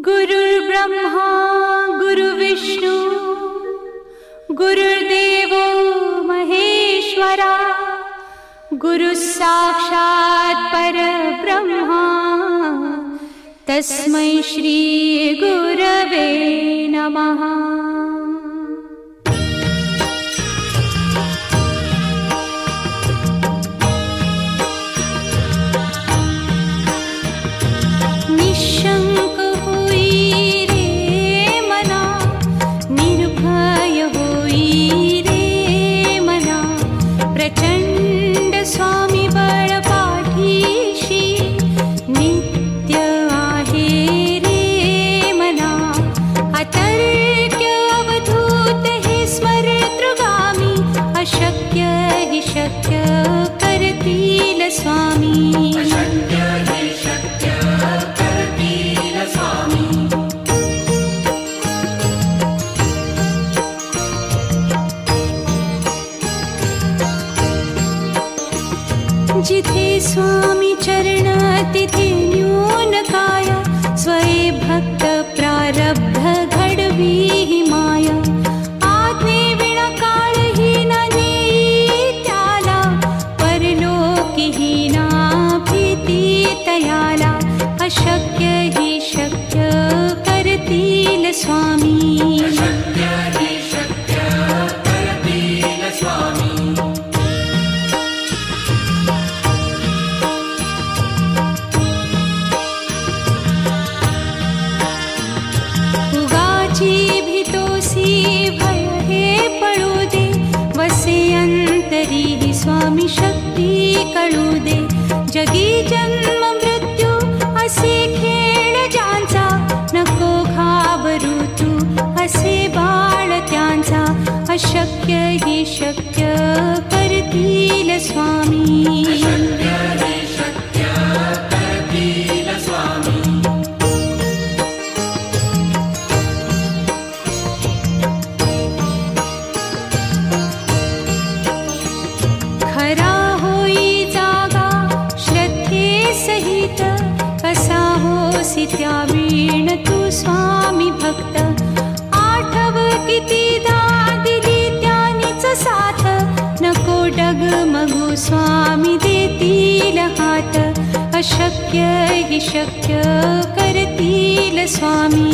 गुरुर्ब्रह्मा गुरुर्विष्णु गुरुर्देवो महेश्वरा गुरुः साक्षात् परब्रह्मा तस्मै श्री गुरवे नमः। निशंक होई रे मना, निर्भय होई रे मना, प्रचंड स्वामी बळ पाठीशी नित्य आहे रे मना। अतर्क्य अवधूत हे स्मरतृगामी, अशक्य हि शक्य करतील स्वामी। जिथे स्वामी चरण तिथे न्यून काया, स्वये भक्त प्रारब्ध घडवी ही माया। आज्ञे विना काळही न नेई त्याला, परलोकी ही ना भीती तयाला। अशक्य ही शक्य करतील स्वामी। भय हे पळू दे, वसे अंतरी ही स्वामी शक्ती कळू दे। जगी जन्म मृत्यू असे खेळ ज्यांचा, नको घाबरू तू असे बाळ त्यांचा। अशक्य ही शक्य करतील स्वामी। खरा होई जागा श्रद्धे सहित, कसा होसी त्या वीण तू स्वामी भक्त। आठव कितीदा दिली त्यानीच साथ, नको डगमगू स्वामी देतील हात। अशक्य हि शक्य करतील स्वामी।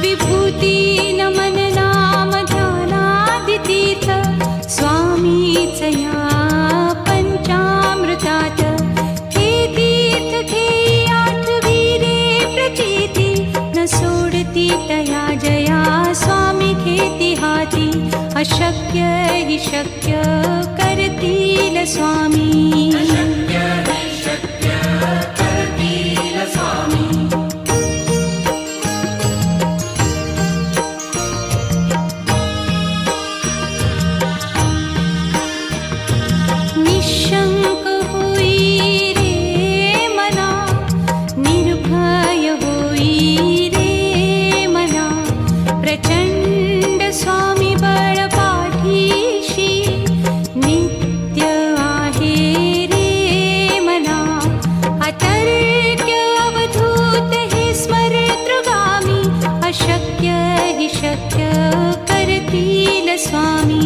विभूती नमन नाम ध्यानादितीर्थ, स्वामीच या पंचामृतात। हे तीर्थ घेई आठवी रे प्रचिती, न सोडती तया जया स्वामी घेती हाती। अशक्य हि शक्य करतील स्वामी। निशंक होई रे मना, निर्भय होई रे मना, प्रचंड स्वामी बळ पाठीशी नित्य आहे रे मना। अतर्क्य अवधूत हे स्मरतृगामी, अशक्य हि शक्य करतील स्वामी।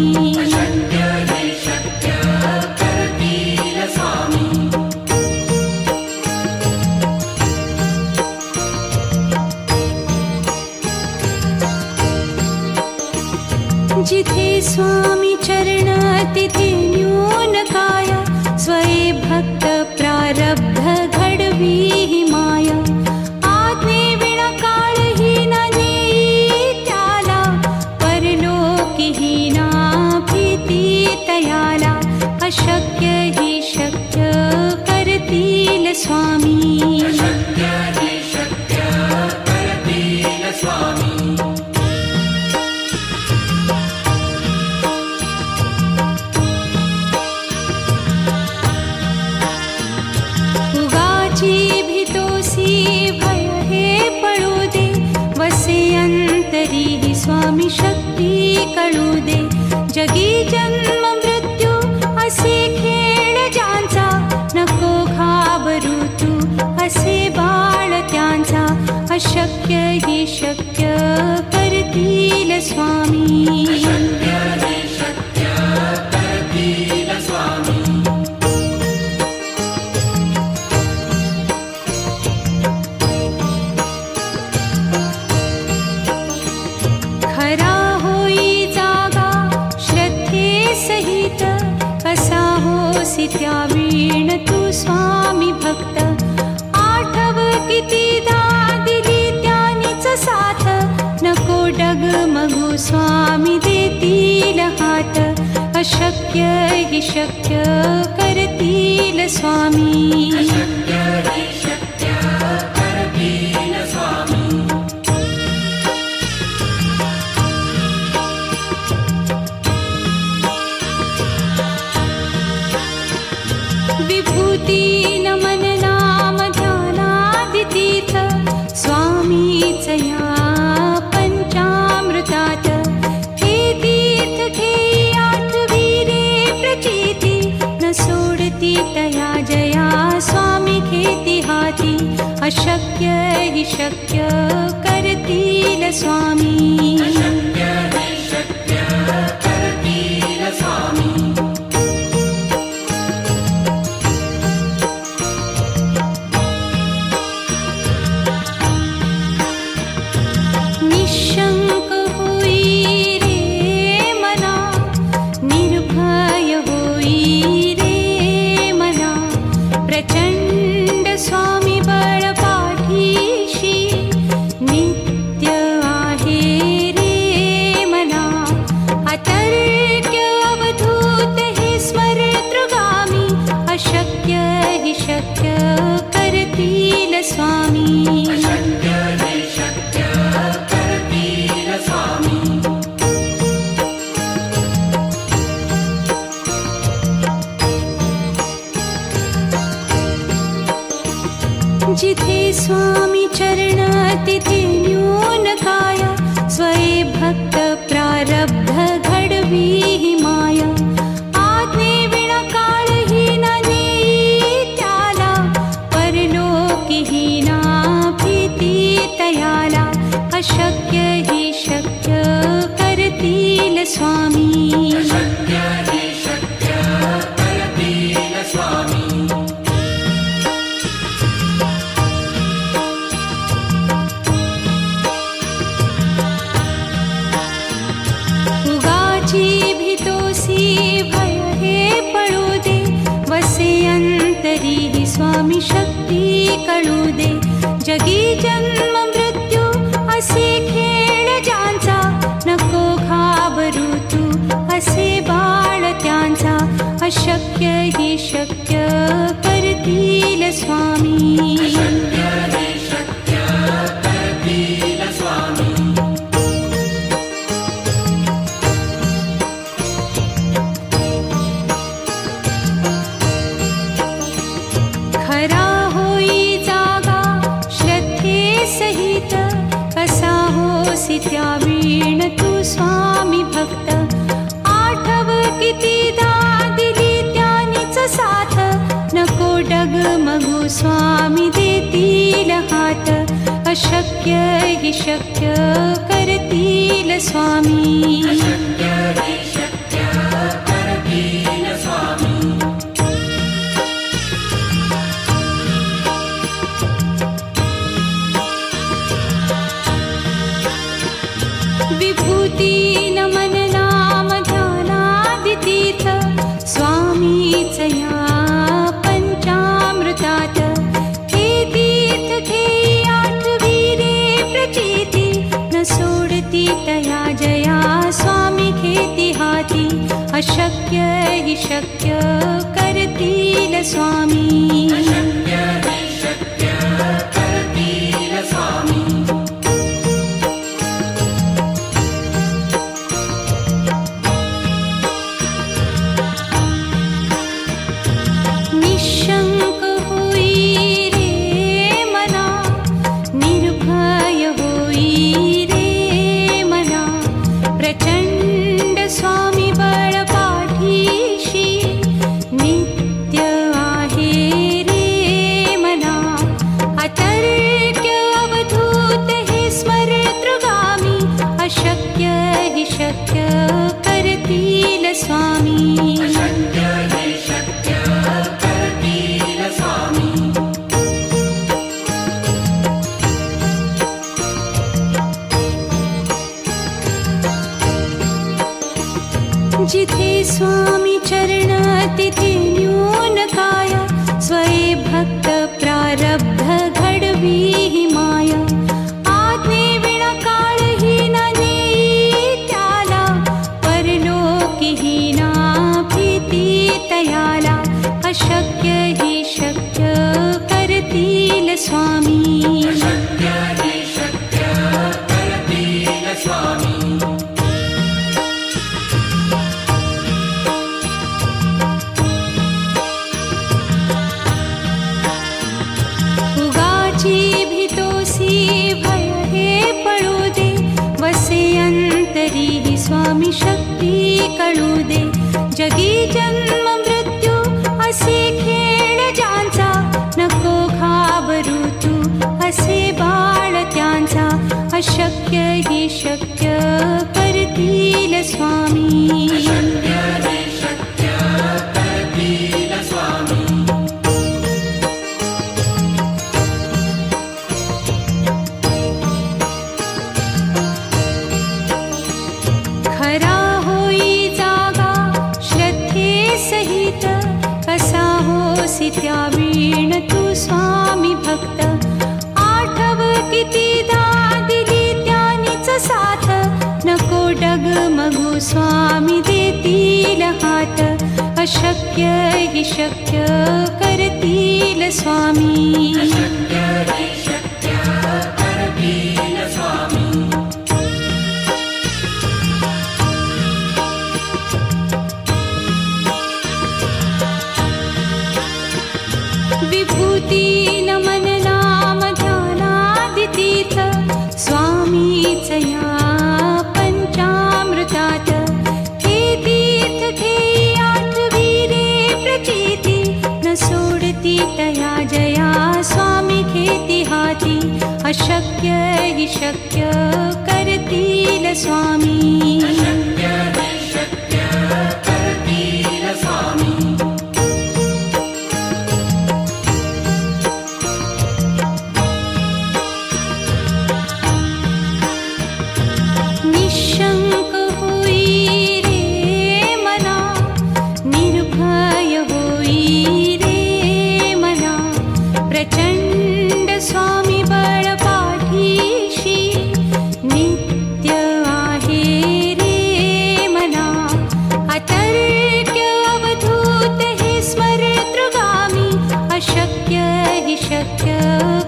जिथे स्वामी चरण तिथे न्यून काया, स्वये भक्त प्रारब्ध घडवी ही माया। आज्ञे विना काळही न नेई त्याला, परलोकी ही ना भीती तयाला। अशक्य ही शक्य करतील स्वामी। उगाची भीतोसी भय हे पळू दे, वसे अंत तरीही स्वामी शक्ती कळू दे. जगी जन्म मृत्यू असे खेळ ज्यांचा, नको घाबरू तू असे बाळ त्यांचा. अशक्य ही शक्य करतील स्वामी. खरा होई जागा श्रद्धे सहित, कसा होसी त्या वीण तू स्वामी भक्त. आठव कितीदा दिली त्यानीच साथ, नको डगमगू स्वामी देतील हात. अशक्य ही शक्य करतील स्वामी. विभूती नमन नाम ध्यानादितीर्थ, स्वामीच या पंचामृतात. हे तीर्थ घेई आठवीरे प्रचिती, न सोडती तया जया स्वामी घेती हाती. अशक्य ही शक्य करतील स्वामी. निशंक होई रे मना, निर्भय होई रे मना. प्रचंड स्वामी बळ पाठीशी, नित्य आहे रे मना. अतर्क्य अवधूत हे स्मरतृगामी, अशक्य हि शक्य करतील स्वामी. जिथे स्वामी चरण तिथे न्यून काया, स्वये भक्त प्रारब्ध घडवी ही माया. आज्ञे विना काळही न नेई त्याला, परलोकीही ना भीती तयाला. अशक्य ही शक्य करतील स्वामी. भीतोसी भय हे पळू दे, वसे अंतरी ही स्वामी शक्ती कळू दे. जगी जन्म मृत्यू असे खेळ ज्यांचा, नको घाबरू तू असे बाळ त्यांचा. अशक्य ही शक्य करतील स्वामी. खरा होई जागा श्रद्धे सहित, कसा होसी त्या वीण तू स्वामी भक्त. आठव कितीदा दिली त्यानीच साथ, नको डगमगू स्वामी देतील हात. अशक्य हि शक्य करतील स्वामी. विभूती नमन नाम ध्यानादितीर्थ, स्वामीच या पंचामृतात. हे तीर्थ घेई आठवीरे प्रचिती, न सोडती तया जया स्वामी घेती हाती. अशक्य हि शक्य करतील स्वामी. निशंक होई रे मना, निर्भय होई रे जिथे स्वामी चरण तिथे न्यून काय, स्वये भक्त प्रारब्ध घडवी ही माया. आज्ञे विना काळही न नेई त्याला, परलोकी ही ना भीती तयाला. अशक्य ही शक्य करतील स्वामी, अशक्य ही शक्य करतील स्वामी. भय हे पळू दे, वसे अंतरी ही स्वामी शक्ती कळू दे. जगी जन्म मृत्यू असे खेळ ज्यांचा, नको घाबरू तू असे बाळ त्यांचा. अशक्य ही शक्य करतील स्वामी, अशक्य ही शक्य करतील स्वामी. खरा होई जागा श्रद्धे सहित, कसा होसी त्या वीण तू स्वामी भक्त. आठव कितीदा दिली त्यानीच साथ, नको डगमगू स्वामी देतील हात. अशक्य ही शक्य करतील स्वामी, अशक्य ही शक्य करतील स्वामी. विभूती नमन नाम ध्यानादितीर्थ, स्वामीच या पंचामृतात. हे तीर्थ घेई आठवी रे प्रचिती, न सोडती तया जया स्वामी घेती हाती. अशक्य ही शक्य करतील स्वामी, अशक्य ही शक्य करतील स्वामी. निशंक होई रे मना, निर्भय होई रे मना. प्रचंड स्वामी बळ पाठीशी, नित्य आहे रे मना. अतर्क्य अवधूत हे स्मरतृगामी, अशक्य ही शक्य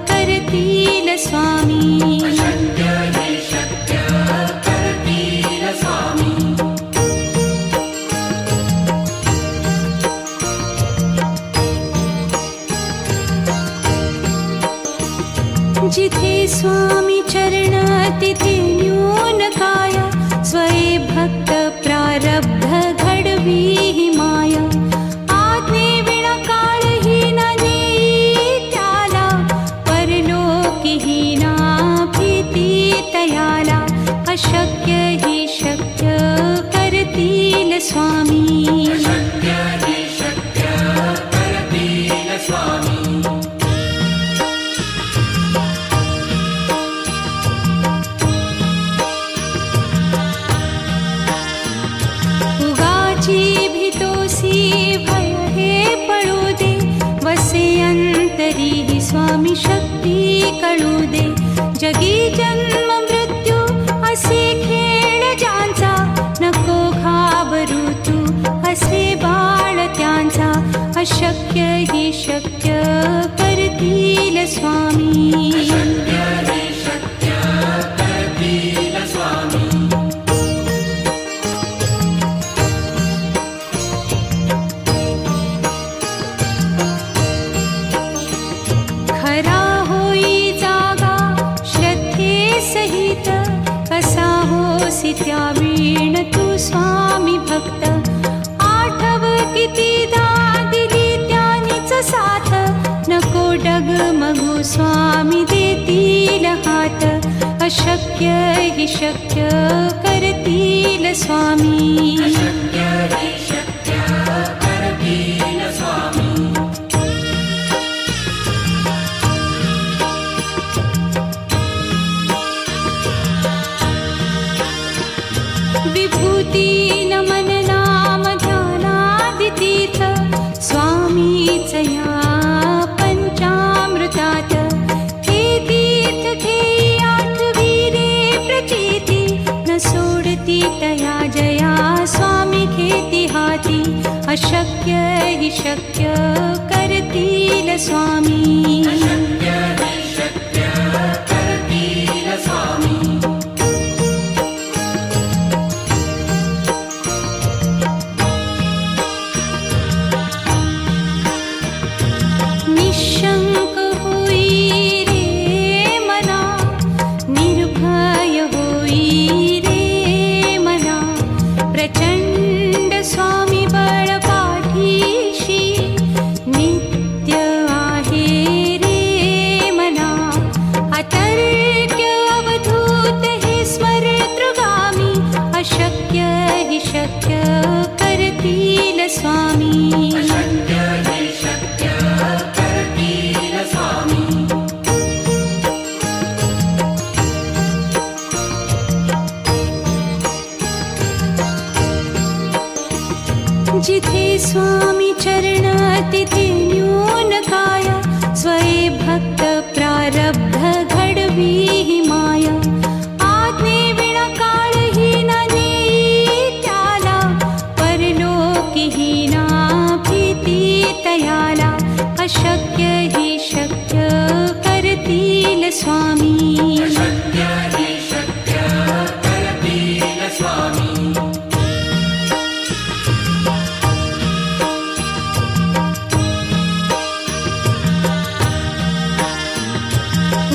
करतील स्वामी, अशक्य ही शक्य करतील स्वामी. जिथे स्वामी चरण तिथे न्यून काय, स्वये भक्त प्रारब्ध घडवी ही माया. आज्ञे विना काळही न नेई त्याला, परलोकी ही ना भीती तयाला. अशक्य ही शक्य करतील स्वामी, अशक्य ही शक्य करतील स्वामी. भय हे पळू दे, वसे अंतरी ही स्वामी शक्ती कळू दे. जगी जन्म मृत्यू असे खेळ ज्यांचा, नको घाबरू तू असे बाळ त्यांचा. अशक्य ही शक्य करतील स्वामी, अशक्य ही शक्य करतील स्वामी. खरा होई जागा श्रद्धे सहित, कसा होसी त्या वीण तू स्वामी भक्त. आठव कितीदा दिली त्यानीच साथ, नको डगमगू स्वामी देतील हात. अशक्य ही शक्य करतील स्वामी, अशक्य ही शक्य करतील स्वामी. विभूती नमन नाम स्वामीचया पंचामृतात हे तीर्थ घेई आठवीरे प्रचिती न सोडती तया जया स्वामी घेती हाती अशक्य हि शक्य करतील स्वामी अशक्य हि शक्य करतील स्वामी निशंक होई रे मना निर्भय होई रे मना प्रचंड स्वामी बळ पाठीशी नित्य आहे रे मना अतर्क्य अवधूत हे स्मरतृगामी अशक्य हि शक्य करतील स्वामी अशक्य हि शक्य करतील स्वामी जिथे स्वामी चरण तिथे न्यून काय स्वये भक्त प्रारब्ध घडवी ही माया आज्ञे विना काळही न नेई त्याला परलोकी ही ना भीती तयाला अशक्य हि शक्य करतील स्वामी अशक्य हि शक्य करतील स्वामी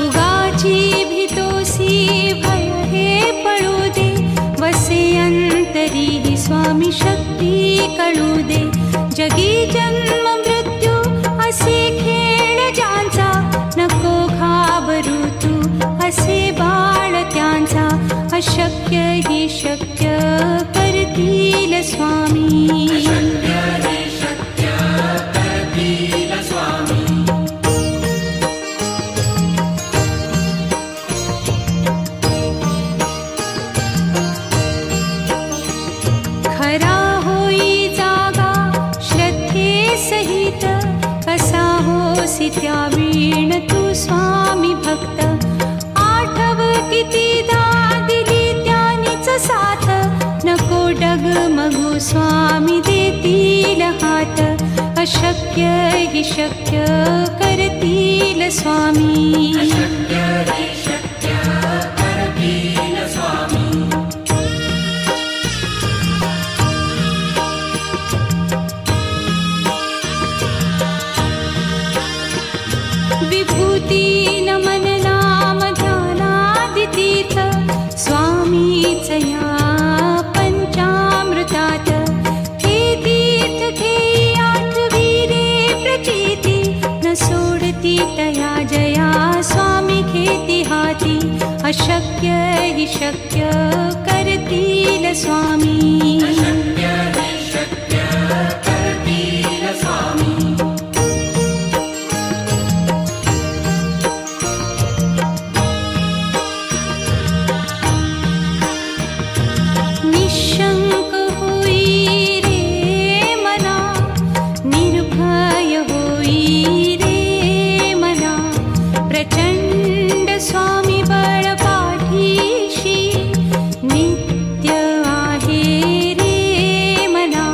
उगाची भीतोसी भय हे पळू दे वसे अंतरी ही स्वामी शक्ती कळू दे जगी जन्म मृत्यू असे खेळ ज्यांचा नको घाबरू तू असे बाळ त्यांचा अशक्य हि शक्य करतील स्वामी अशक्य हि शक्य करतील स्वामी खरा होई जागा श्रद्धे सहित कसा होसी त्या वीण तू स्वामी भक्त आठव कितीदा दिली त्यानीच साथ नको डगमगू स्वामी देतील हात अशक्य हि शक्य करतील स्वामी अशक्य हि शक्य करतील स्वामी विभूती नमन नाम ध्यानादितीर्थ स्वामीचया पंचामृतात हे तीर्थ घेई आठवीरे प्रचिती न सोडती तया जया स्वामी घेती हाती अशक्य हि शक्य करतील स्वामी अशक्य हि शक्य करतील स्वामी निशंक होई रे मना निर्भय होई रे मना प्रचंड स्वामी बळ पाठीशी नित्य आहे रे मना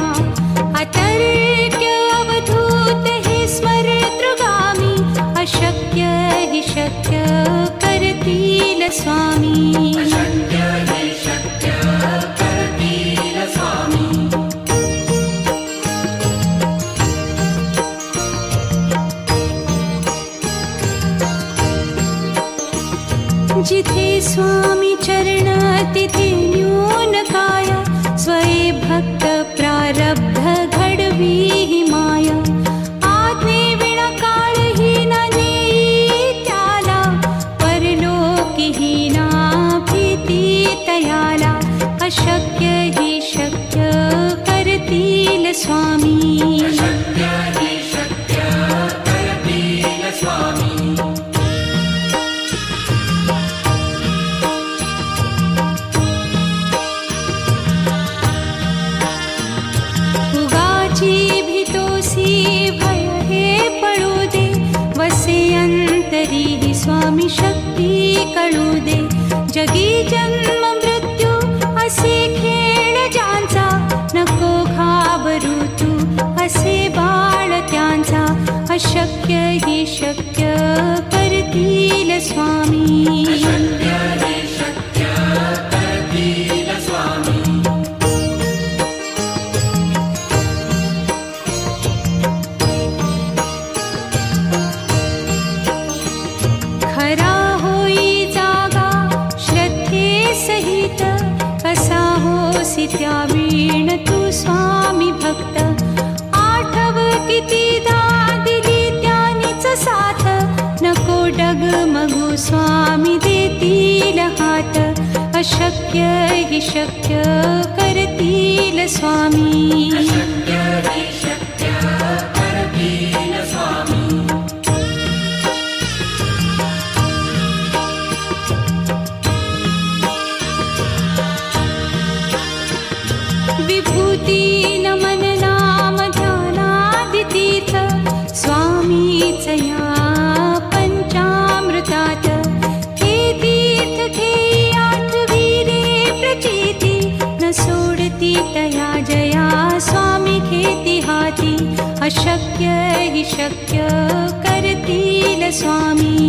अतर्क्य अवधूत हे स्मरतृगामी अशक्य हि शक्य करतील स्वामी अशक्य हि शक्य करतील स्वामी जिथे स्वामी चरण तिथे न्यून काय स्वये भक्त प्रारब्ध घडवी ही माया आज्ञे विना काळही न नेई त्याला परलोकी ही ना भीती तयाला अशक्य हि शक्य करतील स्वामी अशक्य हि शक्य करतील स्वामी उगाची भीतोसी भय हे जगी जन्म मृत्यू असे खेळ ज्यांचा, नको घाबरू तू असे बाळ त्यांचा. अशक्य ही शक्य करतील स्वामी. अशक्य हे शक्य करतील स्वामी. खरा होई जागा श्रद्धे सहित, कसा होसी त्या वीण तू स्वामी भक्त. आठव कितीदा दिली त्यानीच साथ, नको डगमगू स्वामी देतील हात. अशक्य ही शक्य करतील स्वामी. अशक्य हे शक्य करतील स्वामी. विभूती नमन नाम ध्यानादितीर्थ, स्वामीच या पंचामृतात. हे तीर्थ घेई आठविले प्रचिती, न सोडती तया जया स्वामी घेती हाती. अशक्य ही शक्य करतील स्वामी.